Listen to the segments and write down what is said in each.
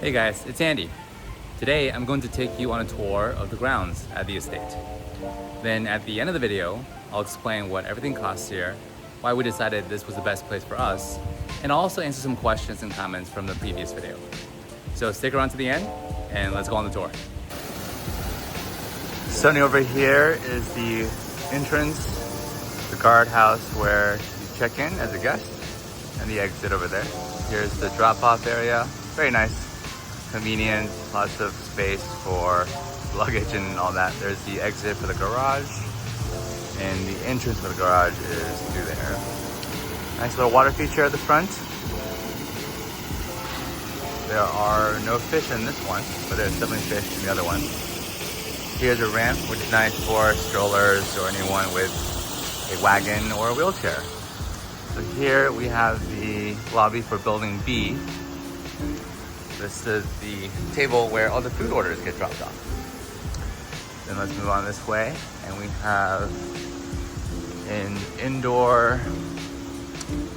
Hey guys, it's Andy. Today I'm going to take you on a tour of the grounds at the estate. Then at the end of the video, I'll explain what everything costs here, why we decided this was the best place for us, and I'll also answer some questions and comments from the previous video. So stick around to the end and let's go on the tour. Starting over here is the entrance, the guardhouse where you check in as a guest, and the exit over there. Here's the drop-off area. Very nice. Convenient, lots of space for luggage and all that. There's the exit for the garage, and the entrance for the garage is through there. Nice little water feature at the front. There are no fish in this one, but there's definitely fish in the other one. Here's a ramp, which is nice for strollers or anyone with a wagon or a wheelchair. So here we have the lobby for building B. This is the table where all the food orders get dropped off. Then let's move on this way, and we have an indoor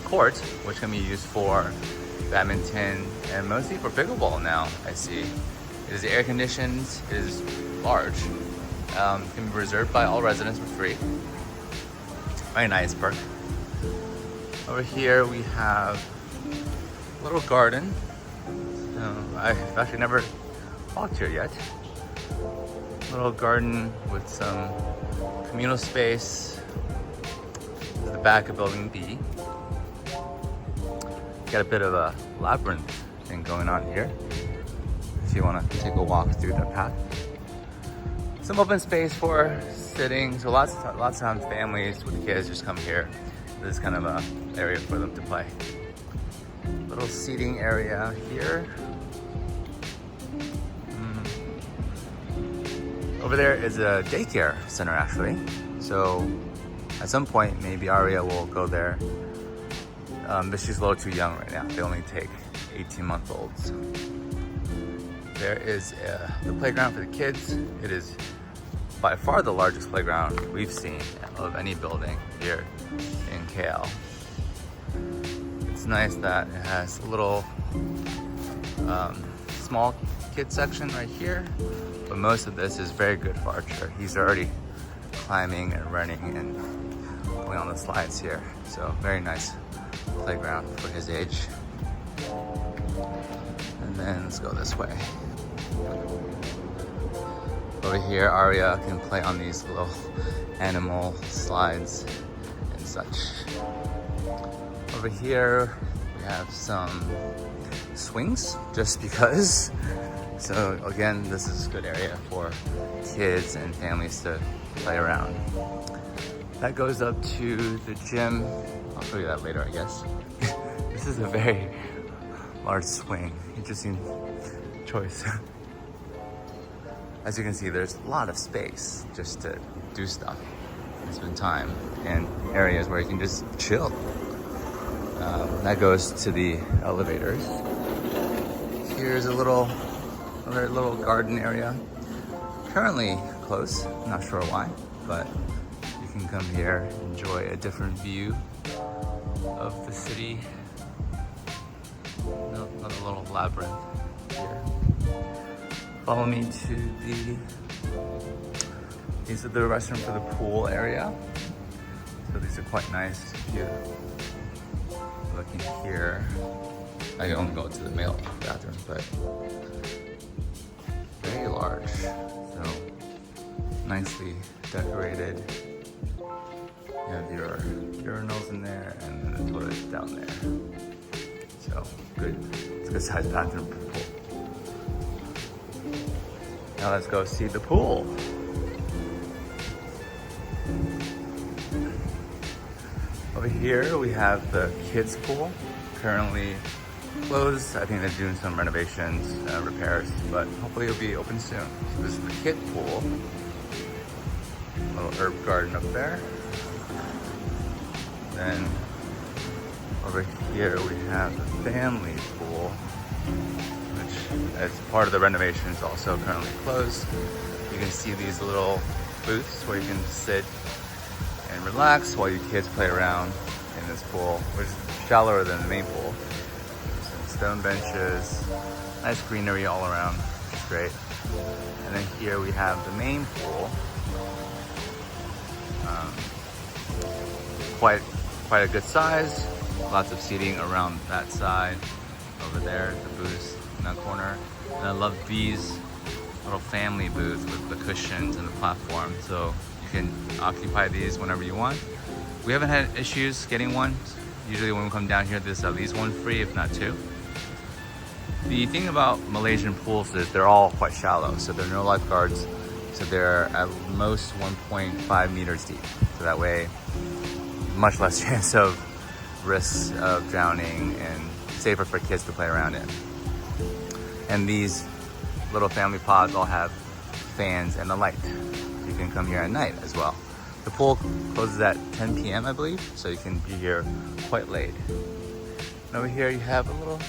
court, which can be used for badminton and mostly for pickleball now, I see. It is air conditioned, it is large. It can be reserved by all residents for free. Very nice perk. Over here we have a little garden. I've actually never walked here yet. Little garden with some communal space. This is the back of building B. Got a bit of a labyrinth thing going on here, if you want to take a walk through the path. Some open space for sitting. So lots of times families with kids just come here. This is kind of a area for them to play. Little seating area here. Over there is a daycare center actually. So at some point maybe Aria will go there. But she's a little too young right now. They only take 18-month-olds. There is the playground for the kids. It is by far the largest playground we've seen of any building here in KL. It's nice that it has a little small kid section right here, but most of this is very good for Archer. He's already climbing and running and going on the slides here. So very nice playground for his age. And then let's go this way. Over here, Aria can play on these little animal slides and such. Over here, we have some swings, just because. So again, this is a good area for kids and families to play around. That goes up to the gym. I'll show you that later, I guess. This is a very large swing. Interesting choice. As you can see, there's a lot of space just to do stuff and spend time, and areas where you can just chill. That goes to the elevators. Here's another little garden area. Currently closed, not sure why, but you can come here, enjoy a different view of the city. Another little labyrinth here. Follow me to these are the restroom for the pool area. So these are quite nice. If you look in here, I can only go to the male bathroom, but very large. So nicely decorated. You have your urinals in there and then the toilet down there. So good. It's a good sized bathroom for the pool. Now let's go see the pool. Over here we have the kids pool, currently closed. I think they're doing some renovations, repairs, but hopefully it'll be open soon. So this is the kid pool. Little herb garden up there. Then over here we have the family pool, which as part of the renovation is also currently closed. You can see these little booths where you can sit and relax while your kids play around in this pool, which is shallower than the main pool. Some stone benches, Nice greenery all around, it's great. And then here we have the main pool. Quite a good size. Lots of seating around that side. Over there, the booths in that corner. And I love these little family booths with the cushions and the platform. So you can occupy these whenever you want. We haven't had issues getting one. Usually when we come down here, there's at least one free, if not two. The thing about Malaysian pools is they're all quite shallow. So there are no lifeguards. So they're at most 1.5 meters deep. So that way, much less chance of risks of drowning and safer for kids to play around in. And these little family pods all have fans and a light. You can come here at night as well. The pool closes at 10 p.m. I believe, so you can be here quite late. And over here you have a little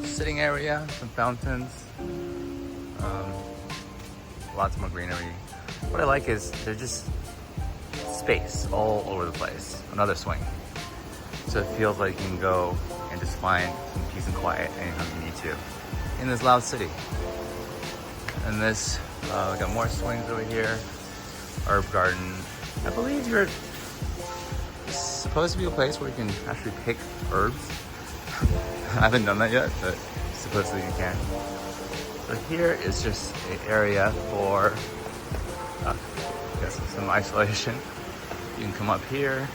sitting area, some fountains, lots more greenery. What I like is there's just space all over the place. Another swing. So it feels like you can go and just find some peace and quiet anytime you need to in this loud city. And this, we got more swings over here. Herb garden. I believe it's supposed to be a place where you can actually pick herbs. I haven't done that yet, but supposedly you can. So here is just an area for I guess some isolation. You can come up here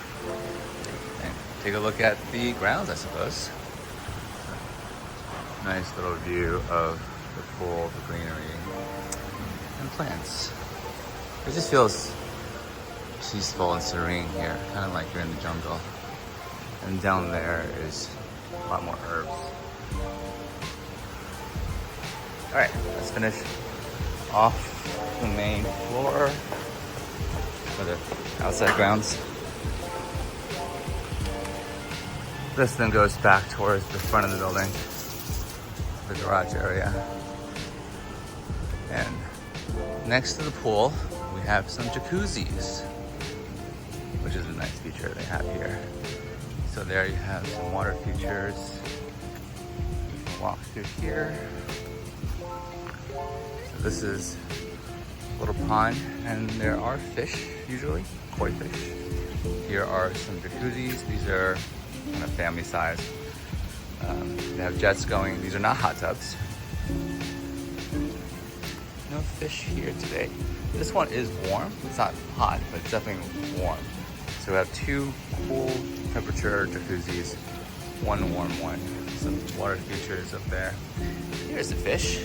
and take a look at the grounds, I suppose. Nice little view of the pool, the greenery, and plants. It just feels peaceful and serene here, kind of like you're in the jungle. And down there is a lot more herbs. All right, let's finish off the main floor for the outside grounds. This then goes back towards the front of the building, the garage area. And next to the pool, we have some jacuzzis, which is a nice feature they have here. So there you have some water features. You can walk through here. So this is a little pond, and there are fish, usually, koi fish. Here are some jacuzzis. These are kind of family size. They have jets going. These are not hot tubs. No fish here today. This one is warm. It's not hot, but it's definitely warm. So we have two cool temperature jacuzzis, one warm one. Some water features up there. Here's the fish.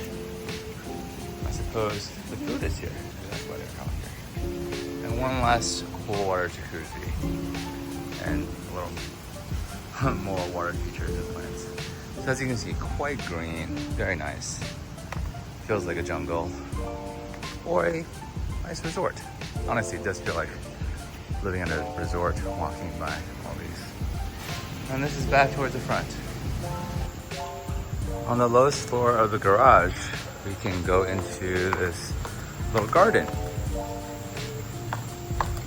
I suppose the food is here. That's why they're out here. And one last cool water jacuzzi. And a little more water features and plants. So as you can see, quite green, very nice. Feels like a jungle or a nice resort. Honestly, it does feel like living at a resort, walking by all these. And this is back towards the front. On the lowest floor of the garage, we can go into this little garden.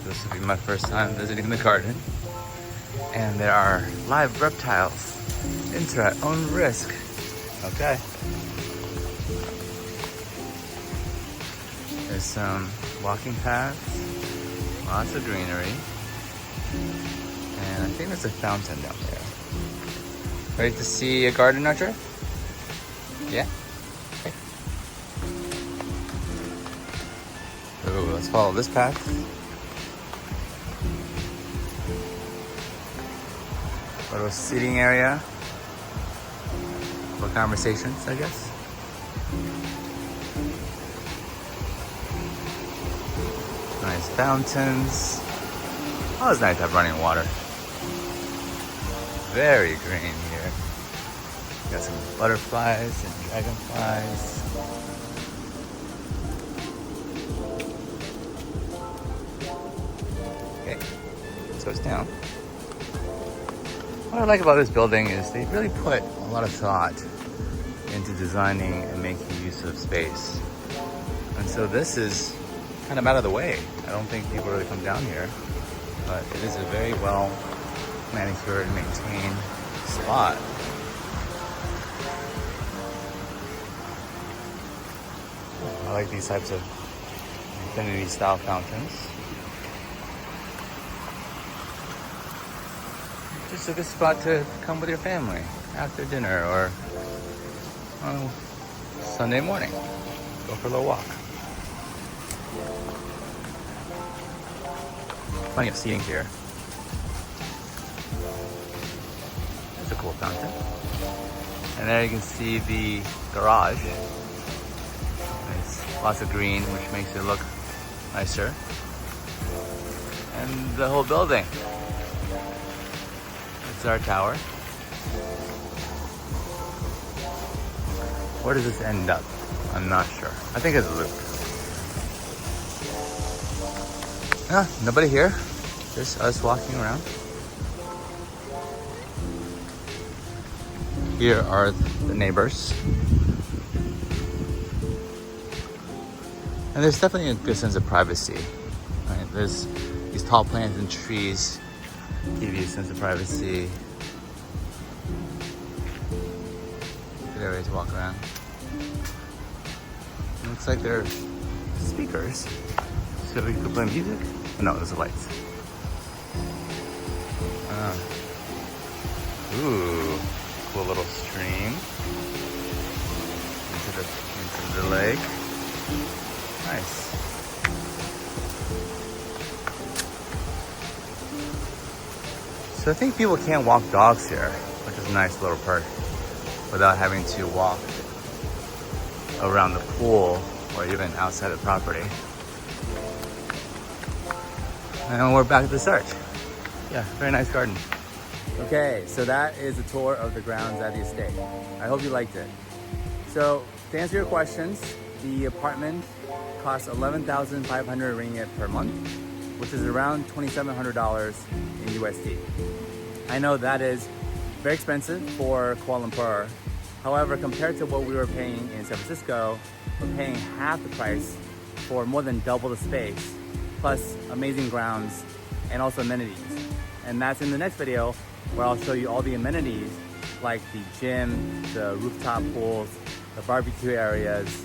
This will be my first time visiting the garden. And there are live reptiles. Enter at own risk. Okay. There's some walking paths, lots of greenery, and I think there's a fountain down there. Ready to see a garden, Archer? Yeah? Okay. Ooh, let's follow this path. Little seating area for conversations, I guess. Nice fountains. Oh, it's nice to have running water. Very green here. Got some butterflies and dragonflies. Okay, so it's down. What I like about this building is they really put a lot of thought into designing and making use of space. And so this is kind of out of the way. I don't think people really come down here, but it is a very well manicured and maintained spot. I like these types of infinity style fountains. Just a good spot to come with your family after dinner or on Sunday morning. Go for a little walk. Plenty of seating here. That's a cool fountain. And there you can see the garage. There's lots of green, which makes it look nicer. And the whole building. It's our tower. Where does this end up? I'm not sure. I think it's a loop. Ah, nobody here. Just us walking around. Here are the neighbors. And there's definitely a good sense of privacy. Right? There's these tall plants and trees give you a sense of privacy. Good area to walk around. It looks like they're speakers. So we could play music? Oh, no, those are lights. Ooh, cool little stream into the lake. Nice. So I think people can't walk dogs here, which is a nice little perk, without having to walk around the pool or even outside the property. And we're back at the start. Yeah, very nice garden. Okay, so that is a tour of the grounds at the estate. I hope you liked it. So to answer your questions, the apartment costs 11,500 ringgit per month, which is around $2,700 in USD. I know that is very expensive for Kuala Lumpur. However, compared to what we were paying in San Francisco, we're paying half the price for more than double the space, plus amazing grounds and also amenities. And that's in the next video where I'll show you all the amenities like the gym, the rooftop pools, the barbecue areas,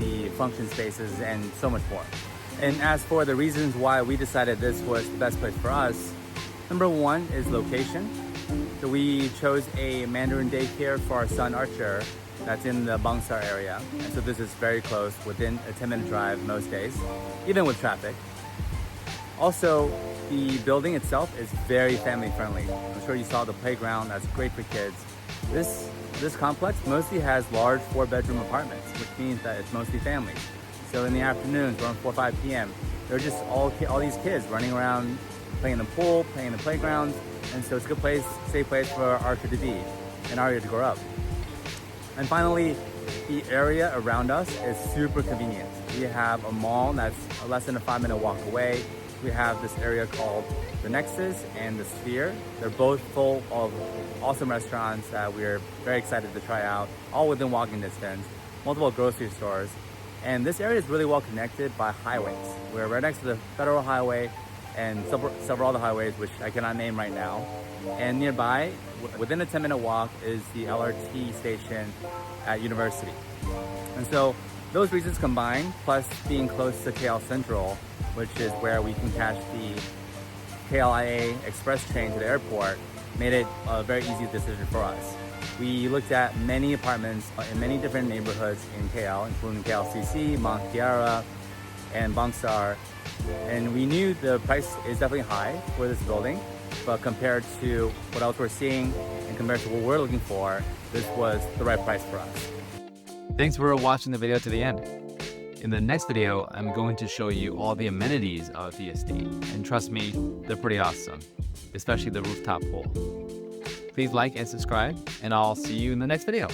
the function spaces, and so much more. And as for the reasons why we decided this was the best place for us, number one is location. So we chose a Mandarin daycare for our son Archer that's in the Bangsar area. And so this is very close, within a 10-minute drive most days, even with traffic. Also, the building itself is very family friendly. I'm sure you saw the playground, that's great for kids. This complex mostly has large 4-bedroom apartments, which means that it's mostly families. So in the afternoons, around 4 or 5 p.m., there are just all these kids running around, playing in the pool, playing in the playgrounds. And so it's a good place, safe place for Archer to be and Arya to grow up. And finally, the area around us is super convenient. We have a mall that's less than a 5-minute walk away. We have this area called the Nexus and the Sphere. They're both full of awesome restaurants that we're very excited to try out, all within walking distance, multiple grocery stores. And this area is really well connected by highways. We're right next to the Federal Highway and several other highways, which I cannot name right now. And nearby, within a 10-minute walk, is the LRT station at University. And so those reasons combined, plus being close to KL Central, which is where we can catch the KLIA express train to the airport, made it a very easy decision for us. We looked at many apartments in many different neighborhoods in KL, including KLCC, Mount Kiara, and Bangsar. And we knew the price is definitely high for this building, but compared to what else we're seeing and compared to what we're looking for, this was the right price for us. Thanks for watching the video to the end. In the next video, I'm going to show you all the amenities of the estate. And trust me, they're pretty awesome, especially the rooftop pool. Please like and subscribe, and I'll see you in the next video.